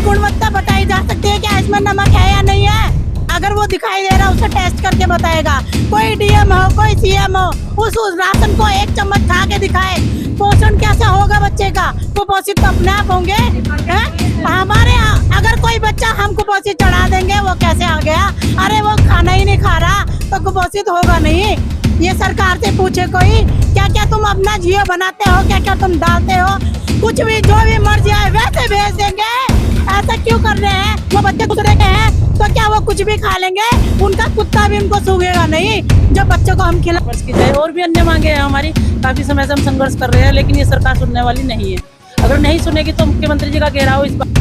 गुणवत्ता बताई जा सकती है कि इसमें नमक है या नहीं है। अगर वो दिखाई दे रहा है उसे टेस्ट करके बताएगा। कोई डीएम हो, कोई सीएम हो, उस राशन को एक चम्मच खा के दिखाए। पोषण कैसा होगा बच्चे का? कुपोषित तो अपने आप होंगे। हमारे अगर कोई बच्चा हम कुपोषित चढ़ा देंगे, वो कैसे आ गया? अरे वो खाना ही नहीं खा रहा तो कुपोषित होगा नहीं। ये सरकार से पूछे कोई, क्या क्या तुम अपना जियो बनाते हो, क्या क्या तुम डालते हो? कुछ भी जो भी मर्जी आए वैसे भेज देंगे। ऐसा क्यों कर रहे हैं? वो बच्चे दूसरे के हैं तो क्या वो कुछ भी खा लेंगे? उनका कुत्ता भी उनको सूंघेगा नहीं जब बच्चों को हम खिला की जाए। और भी अन्य मांगे हैं हमारी, काफी समय से हम संघर्ष कर रहे हैं, लेकिन ये सरकार सुनने वाली नहीं है। अगर नहीं सुनेगी तो मुख्यमंत्री जी का घेराव इस बार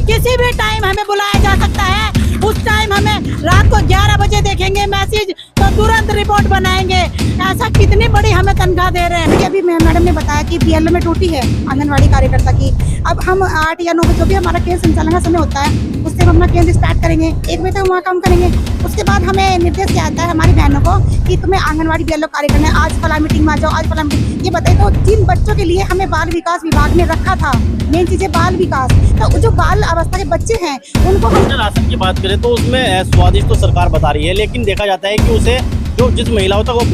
किसी भी टाइम हमें बुलाया जा सकता है। उस टाइम हमें रात को 11 बजे देखेंगे मैसेज तो तुरंत रिपोर्ट बनाएंगे। ऐसा कितनी बड़ी हमें तनख्वाह दे रहे हैं। अभी मैडम ने बताया कि बीएलओ में ड्यूटी है आंगनवाड़ी कार्यकर्ता की। अब हम 8 या 9 बजे जो भी हमारा केंद्र संचालन का समय होता है उससे हम अपना केंद्र स्टार्ट करेंगे। 1 बजे तक वहाँ काम करेंगे। उसके बाद हमें निर्देश किया जाता है हमारी बहनों को कि तुम्हें आंगनवाड़ी बीएलओ कार्य करना है। आज फला मीटिंग में आ जाओ, आज फला मीटिंग। ये बताइए तो जिन बच्चों के लिए हमें बाल विकास विभाग ने रखा था, मेन चीज है बाल विकास, तो जो बाल अवस्था के बच्चे हैं उनको हम राशन की बात करें तो उसमें स्वादिष्ट तो सरकार बता रही है, लेकिन देखा जाता है कि उसे जो जिस महिलाओं तक वो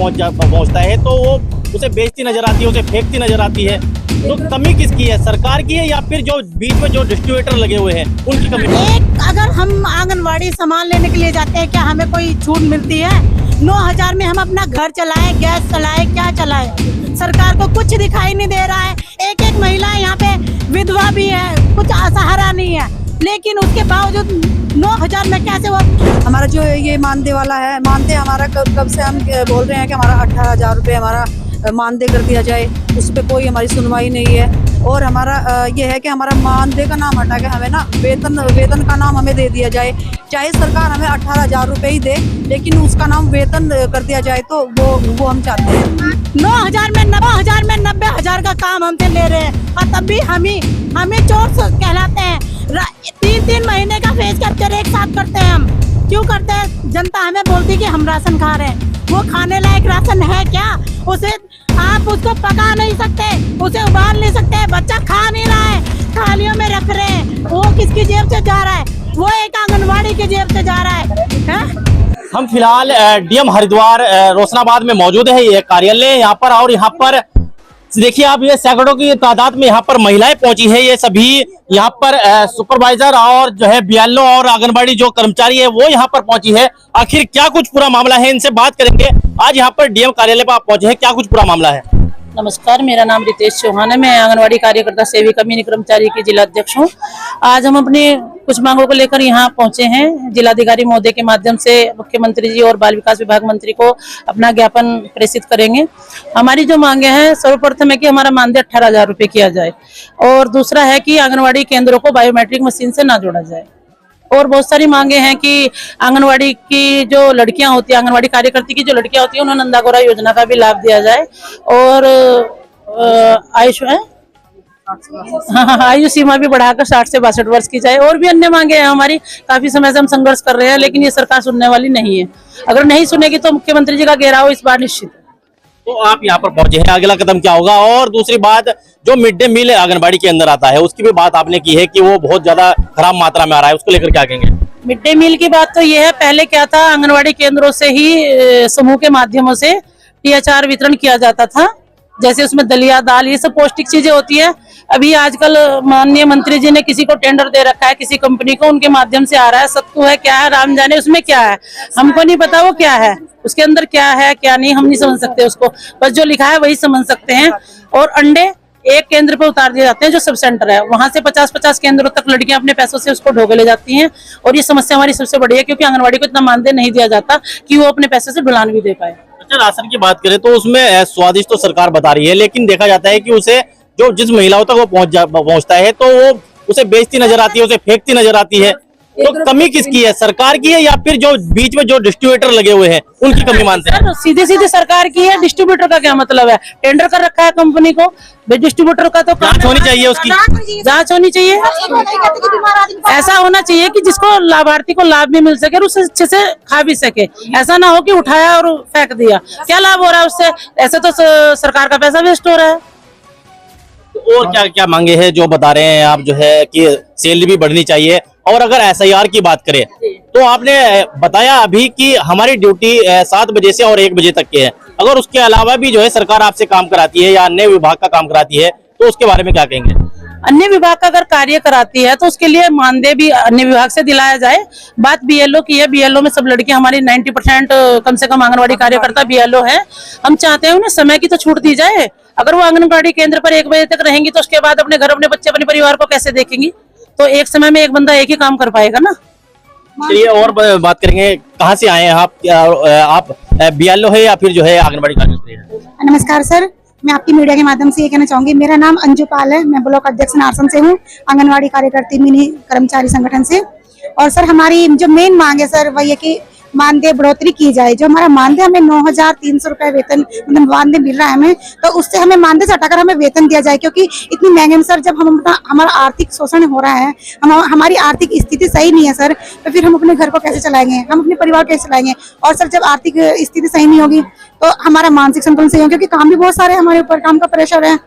पहुंचता है तो वो उसे बेचती नजर आती है, उसे फेंकती नजर आती है। तो कमी किसकी है, सरकार की है या फिर जो बीच में जो डिस्ट्रीब्यूटर लगे हुए हैं उनकी कमी? अगर हम आंगनवाड़ी सामान लेने के लिए जाते हैं, क्या हमें कोई छूट मिलती है? 9,000 में हम अपना घर चलाए, गैस चलाए, क्या चलाए? सरकार को कुछ दिखाई नहीं दे रहा है। एक एक महिला यहाँ पे विधवा भी है, कुछ असहारा नहीं है, लेकिन उसके बावजूद 9,000 में कैसे वो? हमारा जो ये मानदेय वाला है, मानदेय हमारा कब से हम बोल रहे हैं कि हमारा 18,000 रुपये हमारा मानदेय कर दिया जाए, उस पर कोई हमारी सुनवाई नहीं है। और हमारा ये है कि हमारा मानदेय का नाम हटा के हमें ना वेतन का नाम हमें दे दिया जाए। चाहे सरकार हमें 18,000 रुपये ही दे, लेकिन उसका नाम वेतन कर दिया जाए तो वो हम चाहते हैं। 9,000 में 90,000 का काम हमसे ले रहे हैं और तब भी हमें चोर कहलाते हैं। 3-3 महीने का फेस कैप्चर एक साथ करते हैं हम। क्यों करते हैं? जनता हमें बोलती कि हम राशन खा रहे हैं। वो खाने लायक राशन है क्या? उसे आप उसको पका नहीं सकते, उसे उबाल नहीं सकते। बच्चा खा नहीं रहा है, थालियों में रख रहे हैं। वो किसकी जेब से जा रहा है? वो एक आंगनवाड़ी की जेब से जा रहा है। हम फिलहाल डीएम हरिद्वार रोशनाबाद में मौजूद है, ये कार्यालय यहाँ पर। और यहाँ पर देखिए आप, ये सैकड़ों की तादाद में यहाँ पर महिलाएं पहुंची है। ये सभी यहाँ पर सुपरवाइजर और जो है बीएलओ और आंगनबाड़ी जो कर्मचारी है वो यहाँ पर पहुंची है। आखिर क्या कुछ पूरा मामला है, इनसे बात करेंगे। आज यहाँ पर डीएम कार्यालय पर आप पहुंचे हैं, क्या कुछ पूरा मामला है? नमस्कार, मेरा नाम रितेश चौहान है। मैं आंगनवाड़ी कार्यकर्ता सेविका मिनी कर्मचारी की जिला अध्यक्ष हूँ। आज हम अपने कुछ मांगों को लेकर यहाँ पहुंचे हैं। जिलाधिकारी महोदय के माध्यम से मुख्यमंत्री जी और बाल विकास विभाग मंत्री को अपना ज्ञापन प्रेषित करेंगे। हमारी जो मांगे हैं, सर्वप्रथम है कि हमारा मानदेय 18,000 रुपये किया जाए, और दूसरा है कि आंगनवाड़ी केंद्रों को बायोमेट्रिक मशीन से ना जोड़ा जाए। और बहुत सारी मांगे हैं कि आंगनवाड़ी की जो लड़कियां होती है, आंगनवाड़ी कार्यकर्ता की जो लड़कियां होती है, उन्हें नंदा गौरा योजना का भी लाभ दिया जाए। और आयु सीमा भी बढ़ाकर 60 से 62 वर्ष की जाए। और भी अन्य मांगे हैं हमारी, काफी समय से हम संघर्ष कर रहे हैं, लेकिन ये सरकार सुनने वाली नहीं है। अगर नहीं सुनेगी तो मुख्यमंत्री जी का घेराव इस बार निश्चित है। तो आप यहाँ पर पहुंचे हैं, अगला कदम क्या होगा? और दूसरी बात, जो मिड डे मील आंगनबाड़ी के अंदर आता है उसकी भी बात आपने की है कि वो बहुत ज्यादा खराब मात्रा में आ रहा है, उसको लेकर क्या कहेंगे? मिड डे मील की बात तो ये है, पहले क्या था, आंगनवाड़ी केंद्रों से ही समूह के माध्यमों से THR वितरण किया जाता था। जैसे उसमें दलिया, दाल, ये सब पौष्टिक चीजें होती है। अभी आजकल माननीय मंत्री जी ने किसी को टेंडर दे रखा है, किसी कंपनी को, उनके माध्यम से आ रहा है। सत्तू है, क्या है, राम जाने उसमें क्या है, हमको नहीं पता वो क्या है, उसके अंदर क्या है क्या नहीं हम नहीं समझ सकते उसको, बस जो लिखा है वही समझ सकते हैं। और अंडे एक केंद्र पे उतार दिए जाते हैं जो सब सेंटर है, वहां से 50-50 केंद्रों तक लड़कियां अपने पैसों से उसको ढोके ले जाती हैं। और ये समस्या हमारी सबसे बड़ी है, क्योंकि आंगनवाड़ी को इतना मानदेय नहीं दिया जाता कि वो अपने पैसे से ढुलान भी दे पाए। अच्छा, राशन की बात करें तो उसमें स्वादिष्ट तो सरकार बता रही है, लेकिन देखा जाता है कि उसे जो जिस महिलाओं तक वो पहुंचता है तो वो उसे बेचती नजर आती है, उसे फेंकती नजर आती है। तो कमी किसकी है, सरकार की है या फिर जो बीच में जो डिस्ट्रीब्यूटर लगे हुए हैं उनकी कमी मानते हैं? सीधे सीधे सरकार की है। डिस्ट्रीब्यूटर का क्या मतलब है? टेंडर कर रखा है कंपनी को, डिस्ट्रीब्यूटर का तो जांच होनी चाहिए, उसकी जांच होनी चाहिए। ऐसा होना चाहिए कि जिसको लाभार्थी को लाभ भी मिल सके और उसे अच्छे से खा भी सके। ऐसा ना हो कि उठाया और फेंक दिया। क्या लाभ हो रहा है उससे? ऐसे तो सरकार का पैसा वेस्ट हो रहा है। और क्या क्या मांगे हैं जो बता रहे हैं आप, जो है कि सैलरी भी बढ़नी चाहिए, और अगर SIR की बात करें तो आपने बताया अभी कि हमारी ड्यूटी 7 बजे से और 1 बजे तक की है, अगर उसके अलावा भी जो है सरकार आपसे काम कराती है या अन्य विभाग का काम कराती है तो उसके बारे में क्या कहेंगे? अन्य विभाग का अगर कार्य कराती है तो उसके लिए मानदेय भी अन्य विभाग से दिलाया जाए। बात BLO की है, BLO में सब लड़कियां हमारी 90% कम से कम आंगनवाड़ी कार्यकर्ता BLO है। हम चाहते हैं उन्हें समय की तो छूट दी जाए। अगर वो आंगनबाड़ी केंद्र पर 1 बजे तक रहेंगी तो उसके बाद अपने घर, अपने बच्चे, अपने परिवार को कैसे देखेंगी? तो एक समय में एक बंदा एक ही काम कर पाएगा ना। चलिए और बात करेंगे, कहाँ से आए हैं आप BLO है या फिर जो है आंगनबाड़ी कार्यकर्ता है? नमस्कार सर, मैं आपकी मीडिया के माध्यम से ये कहना चाहूंगी, मेरा नाम अंजू पाल है, मैं ब्लॉक अध्यक्ष नारसन से हूँ, आंगनवाड़ी कार्यकर्ती मिनी कर्मचारी संगठन से। और सर हमारी जो मेन मांग है सर वही है कि मानदेय बढ़ोतरी की जाए। जो हमारा मानदेय हमें 9,300 रुपए वेतन मतलब मानदेय मिल रहा है हमें, तो उससे हमें मानदेय से हटाकर हमें वेतन दिया जाए, क्योंकि इतनी महंगे में सर जब हम अपना हमारा आर्थिक शोषण हो रहा है, हमारी आर्थिक स्थिति सही नहीं है सर, तो फिर हम अपने घर को कैसे चलाएंगे, हम अपने परिवार को कैसे चलाएंगे? और सर जब आर्थिक स्थिति सही नहीं होगी तो हमारा मानसिक संतुलन सही होगा, क्योंकि काम भी बहुत सारे हमारे ऊपर, काम का प्रेशर है।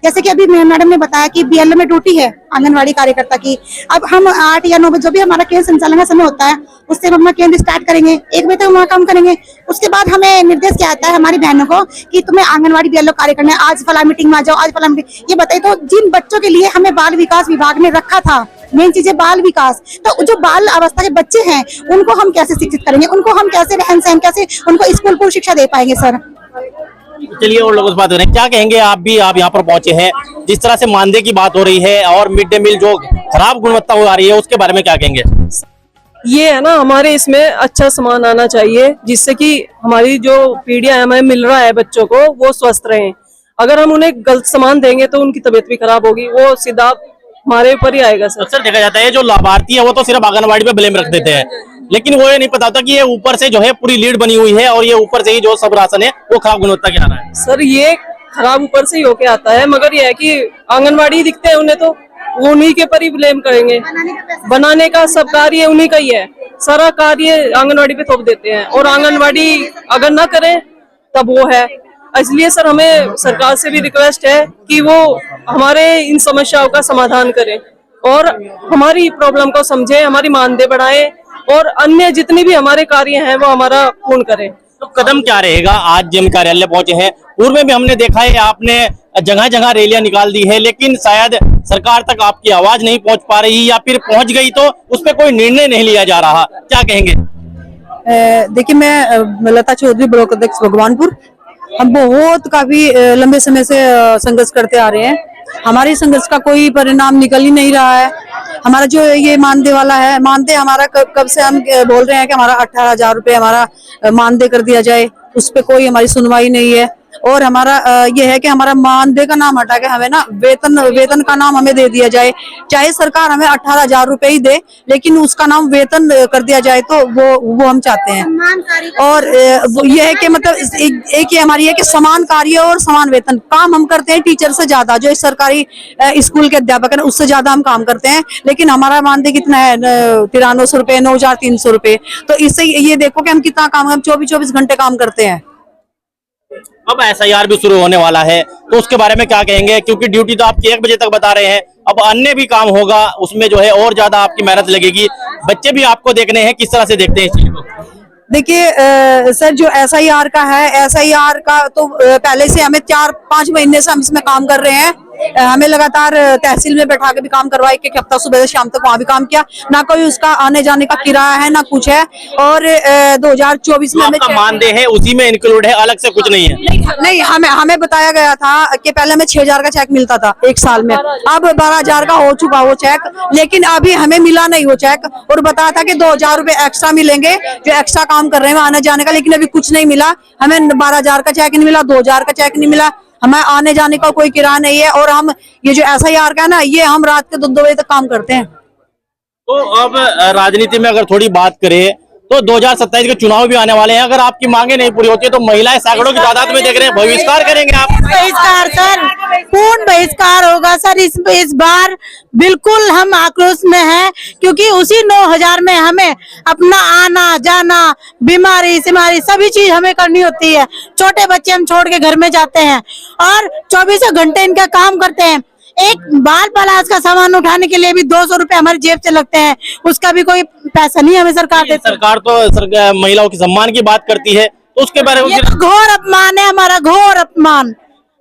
जैसे कि अभी मैडम ने बताया कि BLO में ड्यूटी है आंगनवाड़ी कार्यकर्ता की। अब हम 8 या 9 बजे जो भी हमारा केंद्र संचालन का समय होता है उससे हम अपना केंद्र स्टार्ट करेंगे, 1 बजे तक वहाँ काम करेंगे। उसके बाद हमें निर्देश क्या आता है हमारी बहनों को कि तुम्हें आंगनवाड़ी BLO कार्य करना है, आज फला मीटिंग में आ जाओ, आज फला मीटिंग। ये बताइए, तो जिन बच्चों के लिए हमें बाल विकास विभाग ने रखा था, मेन चीज है बाल विकास, तो जो बाल अवस्था के बच्चे हैं उनको हम कैसे शिक्षित करेंगे, उनको हम कैसे रहन सहन, कैसे उनको स्कूल पूर्व शिक्षा दे पाएंगे सर? चलिए और लोगों से बात करें, क्या कहेंगे आप यहाँ पर पहुंचे हैं, जिस तरह से मानदेय की बात हो रही है और मिड डे मील जो खराब गुणवत्ता हो आ रही है उसके बारे में क्या कहेंगे? ये है ना, हमारे इसमें अच्छा सामान आना चाहिए जिससे कि हमारी जो पीढ़ियां हमें मिल रहा है बच्चों को वो स्वस्थ रहें। अगर हम उन्हें गलत सामान देंगे तो उनकी तबीयत भी खराब होगी, वो सीधा हमारे ऊपर ही आएगा सर। अक्सर देखा जाता है जो लाभार्थी है वो तो सिर्फ आंगनबाड़ी पे ब्लेम रख देते हैं, लेकिन वो ये नहीं पता होता कि ये ऊपर से जो है पूरी लीड बनी हुई है और ये ऊपर से ही जो सब राशन है वो खराब गुणवत्ता के आ रहा है। सर ये खराब ऊपर से ही होके आता है, मगर ये है कि आंगनबाड़ी दिखते हैं उन्हें तो वो उन्हीं के पर ही ब्लेम करेंगे। बनाने का सब कार्य उन्हीं का ही है, सारा कार्य आंगनबाड़ी पे थोप देते हैं, और आंगनबाड़ी अगर ना करें तब वो है। इसलिए सर हमें सरकार से भी रिक्वेस्ट है कि वो हमारे इन समस्याओं का समाधान करें और हमारी प्रॉब्लम को समझे, हमारी मानदेय बढ़ाएं और अन्य जितने भी हमारे कार्य हैं वो हमारा पूर्ण करें। तो कदम क्या रहेगा? आज जिन कार्यालय पहुंचे हैं, पूर्व में भी हमने देखा है आपने जगह जगह रैलियां निकाल दी है, लेकिन शायद सरकार तक आपकी आवाज नहीं पहुंच पा रही, या फिर पहुंच गई तो उस पर कोई निर्णय नहीं लिया जा रहा, क्या कहेंगे? देखिए, मैं लता चौधरी, ब्लॉक अध्यक्ष भगवानपुर। हम बहुत काफी लंबे समय से संघर्ष करते आ रहे हैं, हमारे संघर्ष का कोई परिणाम निकल ही नहीं रहा है। हमारा जो ये मानदेय वाला है, मानदेय हमारा कब से हम बोल रहे हैं कि हमारा 18,000 रुपये हमारा मानदेय कर दिया जाए, उस पर कोई हमारी सुनवाई नहीं है। और हमारा ये है कि हमारा मानदेय का नाम हटा के हमें ना वेतन का नाम हमें दे दिया जाए। चाहे सरकार हमें 18,000 रुपए ही दे, लेकिन उसका नाम वेतन कर दिया जाए तो वो हम चाहते हैं। और ये है कि मतलब एक ये हमारी है कि समान कार्य और समान वेतन। काम हम करते हैं टीचर से ज्यादा, जो सरकारी स्कूल के अध्यापक है उससे ज्यादा हम काम करते हैं, लेकिन हमारा मानदेय कितना है? 9300 रुपए, 9,300 रुपए। तो इससे ये देखो कि हम कितना काम, हम 24 घंटे काम करते हैं। अब SIR भी शुरू होने वाला है तो उसके बारे में क्या कहेंगे? क्योंकि ड्यूटी तो आपकी 1 बजे तक बता रहे हैं, अब अन्य भी काम होगा, उसमें जो है और ज्यादा आपकी मेहनत लगेगी, बच्चे भी आपको देखने हैं, किस तरह से देखते हैं इस चीज को? देखिए सर, जो SIR का है, SIR का तो पहले से हमें 4-5 महीने से हम इसमें काम कर रहे हैं। हमें लगातार तहसील में बैठा के भी काम करवाया, एक हफ्ता सुबह से शाम तक वहाँ भी काम किया, ना कोई उसका आने जाने का किराया है ना कुछ है। और 2024 में आपका मानदेय है उसी में इंक्लूड है, अलग से कुछ नहीं है? नहीं, हमें बताया गया था कि पहले हमें 6,000 का चेक मिलता था 1 साल में, अब 12,000 का हो चुका वो चेक, लेकिन अभी हमें मिला नहीं वो चेक। और बताया था कि 2,000 रुपए एक्स्ट्रा मिलेंगे जो एक्स्ट्रा काम कर रहे हैं आने जाने का, लेकिन अभी कुछ नहीं मिला। हमें 12,000 का चेक नहीं मिला, 2,000 का चेक नहीं मिला, हमें आने जाने का कोई किराया नहीं है। और हम ये जो SIR का है ना, ये हम रात के 2 बजे तक काम करते हैं। तो अब राजनीति में अगर थोड़ी बात करें तो 2027 के चुनाव भी आने वाले हैं, अगर आपकी मांगे नहीं पूरी होती है तो महिलाएं सैकड़ों की तादाद में देख रहे हैं, बहिष्कार करेंगे आप? बहिष्कार सर, पूर्ण बहिष्कार होगा सर। इस बार बिल्कुल हम आक्रोश में हैं, क्योंकि उसी 9,000 में हमें अपना आना जाना, बीमारी सिमारी सभी चीज हमें करनी होती है। छोटे बच्चे हम छोड़ के घर में जाते हैं और 24 घंटे इनका काम करते हैं। एक बाल पलाश का सामान उठाने के लिए भी 200 रुपए हमारी जेब से लगते हैं, उसका भी कोई पैसा नहीं हमें सरकार देती। सरकार तो महिलाओं के सम्मान की बात करती है, तो उसके बारे में ये तो घोर अपमान है, हमारा घोर अपमान।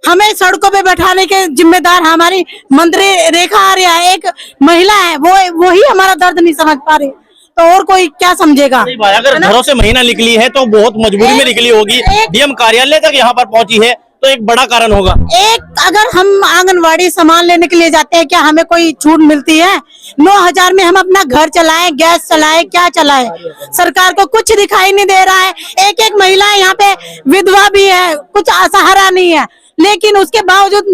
हमें सड़कों पे बैठाने के जिम्मेदार हमारी मंत्री रेखा आर्या है, एक महिला है, वो ही हमारा दर्द नहीं समझ पा रही, तो और कोई क्या समझेगा। सही बात है, अगर घरों से महिला निकली है तो बहुत मजबूरी में निकली होगी, डीएम कार्यालय तक यहाँ पर पहुंची है तो एक बड़ा कारण होगा। अगर हम आंगनवाड़ी सामान लेने के लिए जाते हैं, क्या हमें कोई छूट मिलती है? 9,000 में हम अपना घर चलाएं, गैस चलाएं, क्या चलाएं? सरकार को कुछ दिखाई नहीं दे रहा है। एक महिला यहाँ पे विधवा भी है, कुछ असहारा नहीं है, लेकिन उसके बावजूद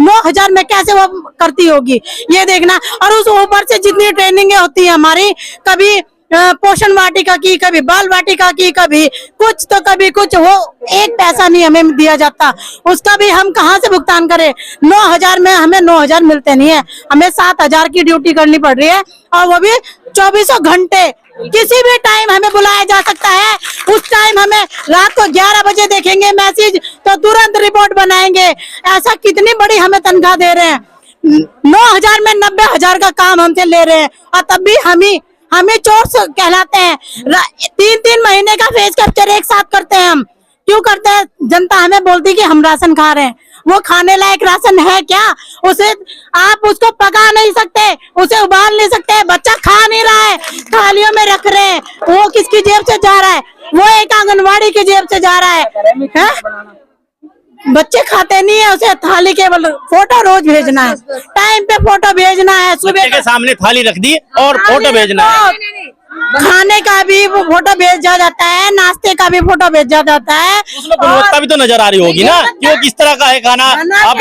9,000 में कैसे वो करती होगी ये देखना। और उस ऊपर से जितनी ट्रेनिंग होती है हमारी, कभी पोषण वाटिका की, कभी बाल वाटिका की, कभी कुछ तो कभी कुछ, वो एक पैसा नहीं हमें दिया जाता, उसका भी हम कहाँ से भुगतान करें? 9,000 में हमें 9,000 मिलते नहीं है, हमें 7,000 की ड्यूटी करनी पड़ रही है, और वो भी 24 घंटे। किसी भी टाइम हमें बुलाया जा सकता है, उस टाइम हमें रात को 11 बजे देखेंगे मैसेज तो तुरंत रिपोर्ट बनाएंगे। ऐसा कितनी बड़ी हमें तनख्वाह दे रहे हैं, 9,000 में 90,000 का काम हमसे ले रहे हैं, और तब भी हमें चोर कहलाते हैं। 3-3 महीने का फेस कैप्चर एक साथ करते हैं हम। क्यों करते हैं? जनता हमें बोलती कि हम राशन खा रहे हैं, वो खाने लायक राशन है क्या? उसे आप उसको पका नहीं सकते, उसे उबाल नहीं सकते, बच्चा खा नहीं रहा है, थालियों में रख रहे हैं, वो किसकी जेब से जा रहा है? वो एक आंगनवाड़ी की जेब से जा रहा है। बच्चे खाते नहीं है, उसे थाली केवल फोटो रोज भेजना है, टाइम पे फोटो भेजना है, सुबह के सामने थाली रख दी और फोटो भेजना है, खाने का भी फोटो भेजा जाता है, नाश्ते का भी फोटो भेजा जाता है। उसमें गुणवत्ता भी तो नजर आ रही होगी ना कि वो किस तरह का है खाना,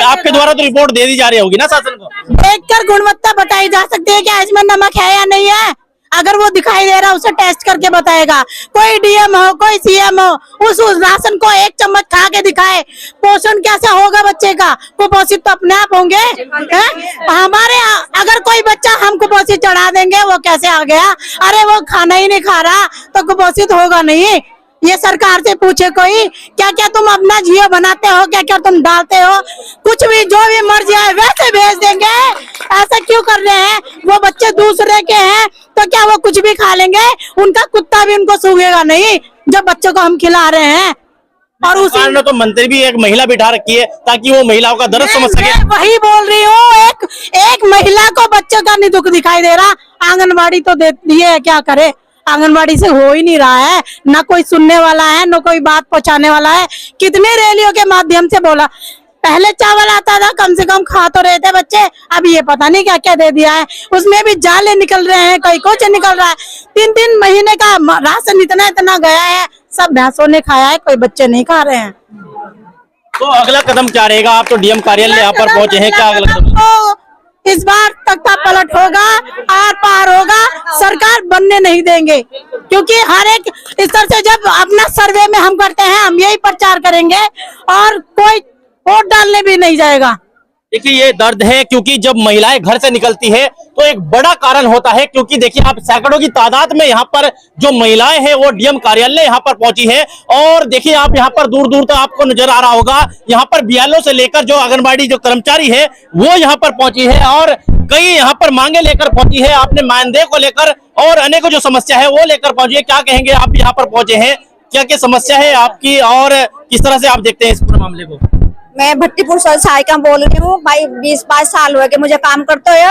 आपके द्वारा तो रिपोर्ट दे दी जा रही होगी ना शासन को। देखकर गुणवत्ता बताई जा सकती है कि इसमें नमक है या नहीं है। अगर वो दिखाई दे रहा है उसे टेस्ट करके बताएगा। कोई डीएम हो, कोई सीएम हो, उस राशन को एक चम्मच खा के दिखाए, पोषण कैसे होगा बच्चे का? कुपोषित तो अपने आप होंगे। हमारे अगर कोई बच्चा हम कुपोषित चढ़ा देंगे, वो कैसे आ गया? अरे वो खाना ही नहीं खा रहा तो कुपोषित होगा नहीं। ये सरकार से पूछे कोई, क्या क्या तुम अपना जियो बनाते हो, क्या क्या तुम डालते हो? कुछ भी जो भी मर्जी है वैसे भेज देंगे। ऐसा क्यों कर रहे हैं? वो बच्चे दूसरे के हैं तो क्या वो कुछ भी खा लेंगे? उनका कुत्ता भी उनको सूंघेगा नहीं जब बच्चों को हम खिला रहे हैं। और उसी ने तो मंत्री भी एक महिला बिठा रखी है ताकि वो महिलाओं का दर्द समझ सके। वही बोल रही हूँ, एक महिला को बच्चों का नहीं दुख दिखाई दे रहा। आंगनबाड़ी तो देती है, क्या करे? आंगनबाड़ी से हो ही नहीं रहा है, ना कोई सुनने वाला है, ना कोई बात पहुंचाने वाला है। कितने रैलियों के माध्यम से बोला, पहले चावल आता था, कम से कम खा तो रहे थे बच्चे, अब ये पता नहीं क्या क्या दे दिया है। उसमें भी जाले निकल रहे हैं, कोई कुछ निकल रहा है। 3-3 महीने का राशन इतना गया है, सब भैंसों ने खाया है, कोई बच्चे नहीं खा रहे हैं। तो अगला कदम क्या रहेगा? आप तो डीएम कार्यालय यहाँ पर पहुंचे हैं, क्या अगला कदम? इस बार तख्ता पलट होगा, आर पार होगा, सरकार बनने नहीं देंगे। क्योंकि हर एक स्तर से जब अपना सर्वे में हम करते हैं, हम यही प्रचार करेंगे और कोई वोट डालने भी नहीं जाएगा। देखिए ये दर्द है, क्योंकि जब महिलाएं घर से निकलती है तो एक बड़ा कारण होता है, क्योंकि देखिए आप सैकड़ों की तादाद में यहाँ पर जो महिलाएं हैं वो डीएम कार्यालय यहाँ पर पहुंची है। और देखिए आप यहाँ पर दूर दूर तक आपको नजर आ रहा होगा, यहाँ पर बीएलओ से लेकर जो आंगनबाड़ी जो कर्मचारी है वो यहाँ पर पहुंची है, और कई यहाँ पर मांगे लेकर पहुंची है, आपने मानदेय को लेकर और अनेकों जो समस्या है वो लेकर पहुंची है। क्या कहेंगे, आप यहाँ पर पहुंचे हैं, क्या क्या समस्या है आपकी और किस तरह से आप देखते हैं इस पूरे मामले को? मैं भट्टीपुर सहायिका बोल रही हूँ भाई। 20-22 साल हुए कि मुझे काम करते हुए,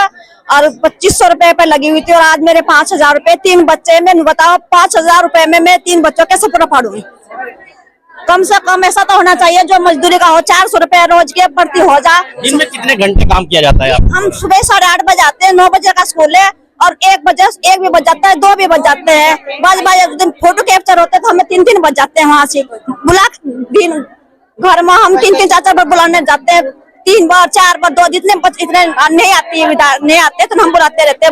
और 2500 रुपए पे लगी हुई थी, और आज मेरे 5,000 रुपए, 3 बच्चे में, बताओ 5,000 रुपए में मैं 3 बच्चों कैसे पूरा फाड़ूंगी? कम से कम ऐसा तो होना चाहिए जो मजदूरी का हो, 400 रुपए रोज के भर्ती हो जाए। दिन में कितने घंटे काम किया जाता है? हम सुबह 8:30 बजे आते हैं, 9 बजे का स्कूल है, और 1 भी बज जाता है, 2 भी बज जाते हैं। बाज दिन फोटो कैप्चर होते तो हमें 3 बज जाते हैं। वहाँ से बुला दिन घर में हम 3 4 बार बुलाने जाते हैं, 3 बार 4 बार 2, जितने इतने नहीं आती है, नहीं आते तो हम बुलाते रहते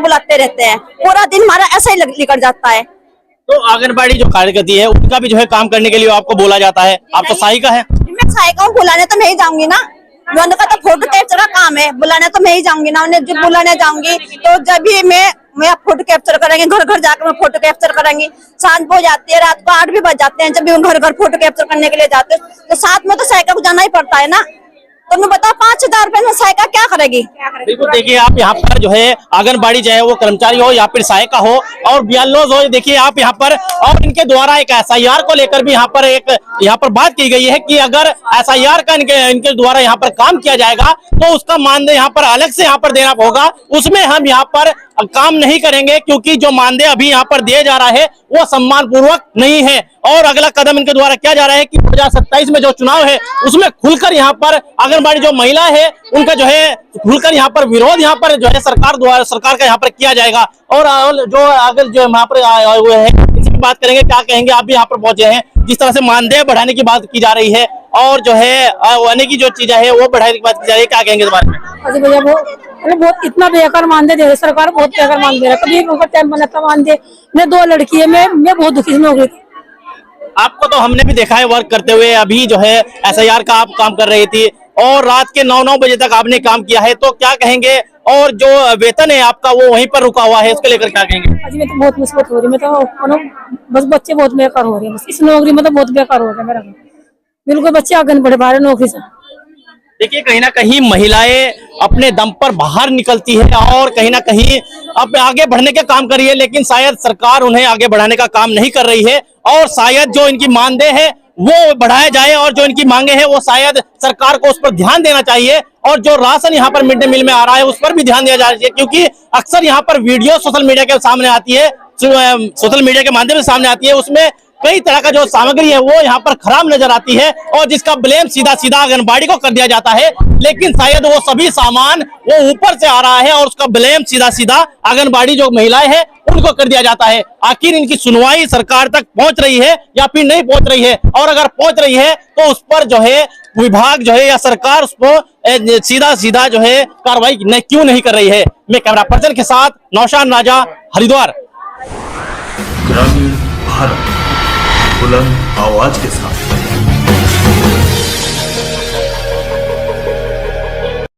हैं। पूरा दिन हमारा ऐसा ही निकल जाता है। तो आंगनबाड़ी जो कार्यकर्ती है उनका भी जो है काम करने के लिए आपको बोला जाता है, आप तो सहायिका है। मैं सहायिका हूँ, बुलाने तो मैं ही जाऊंगी ना, उनका तो फोटो कैप्चर का काम है, बुलाने तो मैं ही जाऊंगी ना। उन्हें जब बुलाने जाऊंगी तो जब भी मैं फोटो कैप्चर करेंगे, घर घर जाकर मैं फोटो कैप्चर करेंगी। शाम हो जाती है, रात को 8 भी बज जाते हैं जब भी हम घर घर फोटो कैप्चर करने के लिए जाते हैं, तो साथ में तो सहायिका को जाना ही पड़ता है ना। तो उन्हें बताओ 5,000 रुपए में सहायिका क्या करेगी? बिल्कुल, देखिए आप यहाँ पर जो है आंगनबाड़ी चाहे वो कर्मचारी हो या फिर सहायिका हो और बीएलओ हो, देखिए आप यहाँ पर, और इनके द्वारा एक एसआईआर को लेकर भी यहाँ पर बात की गई है कि अगर एसआईआर का इनके द्वारा यहाँ पर काम किया जाएगा तो उसका मानदेय यहाँ पर अलग से यहाँ पर देना होगा, उसमें हम यहाँ पर काम नहीं करेंगे क्योंकि जो मानदेय अभी यहाँ पर दिया जा रहा है वो सम्मान पूर्वक नहीं है। और अगला कदम इनके द्वारा किया जा रहा है कि 2027 में जो चुनाव है उसमें खुलकर यहाँ पर आंगनबाड़ी जो महिला है उनका जो है खुलकर यहाँ पर विरोध यहाँ पर जो है सरकार का यहाँ पर किया जाएगा। और जो अगर जो यहाँ पर आए हुए हैं इनसे भी बात करेंगे, क्या कहेंगे, आप भी यहाँ पर पहुंचे हैं, जिस तरह से मानदेय बढ़ाने की बात की जा रही है और जो है आने की जो चीजें है वो बढ़ाने की बात की जा रही है, क्या कहेंगे इस बारे में? अजी भैया बहुत इतना बेकार मानदेय दे रही है सरकार, बहुत बेकार मानदेय दे रहा है। कभी उनका टाइम बनाता मानदेय। मैं 2 लड़की है, मैं बहुत दुखी से नौकरी थी। आपको तो हमने भी देखा है वर्क करते हुए, अभी जो है एसआईआर का आप काम कर रही थी और रात के 9 बजे तक आपने काम किया है, तो क्या कहेंगे? और जो वेतन है आपका वो वहीं पर रुका हुआ है, उसको लेकर क्या कहेंगे? अजी मैं तो बहुत मुसीबत हो रही है, मैं तो बस बच्चे बहुत बेकार हो रहे हैं, बस इस नौकरी में तो बहुत बेकार हो रहा है मेरा, बिल्कुल बच्चे आगे बढ़े बाहर नौकरी से। देखिए कहीं ना कहीं महिलाएं अपने दम पर बाहर निकलती है और कहीं ना कहीं अब आगे बढ़ने का काम कर रही है, लेकिन शायद सरकार उन्हें आगे बढ़ाने का काम नहीं कर रही है और शायद जो इनकी मानदेय है वो बढ़ाया जाए और जो इनकी मांगे हैं वो शायद सरकार को उस पर ध्यान देना चाहिए। और जो राशन यहाँ पर मिड डे मील में आ रहा है उस पर भी ध्यान दिया जाना चाहिए, क्योंकि अक्सर यहाँ पर वीडियो सोशल मीडिया के सामने आती है, सोशल मीडिया के माध्यम से सामने आती है, उसमें कई तरह का जो सामग्री है वो यहाँ पर खराब नजर आती है और जिसका ब्लेम सीधा सीधा आंगनबाड़ी को कर दिया जाता है, लेकिन शायद वो सभी सामान वो ऊपर से आ रहा है और उसका ब्लेम सीधा सीधा आंगनबाड़ी जो महिलाएं हैं उनको कर दिया जाता है। आखिर इनकी सुनवाई सरकार तक पहुंच रही है या फिर नहीं पहुंच रही है? और अगर पहुंच रही है तो उस पर जो है विभाग जो है या सरकार उसको सीधा सीधा जो है कार्रवाई क्यों नहीं कर रही है? मैं कैमरा पर्सन के साथ नौशान राजा, हरिद्वार। ग्रामीण भारत बुलंद आवाज के साथ।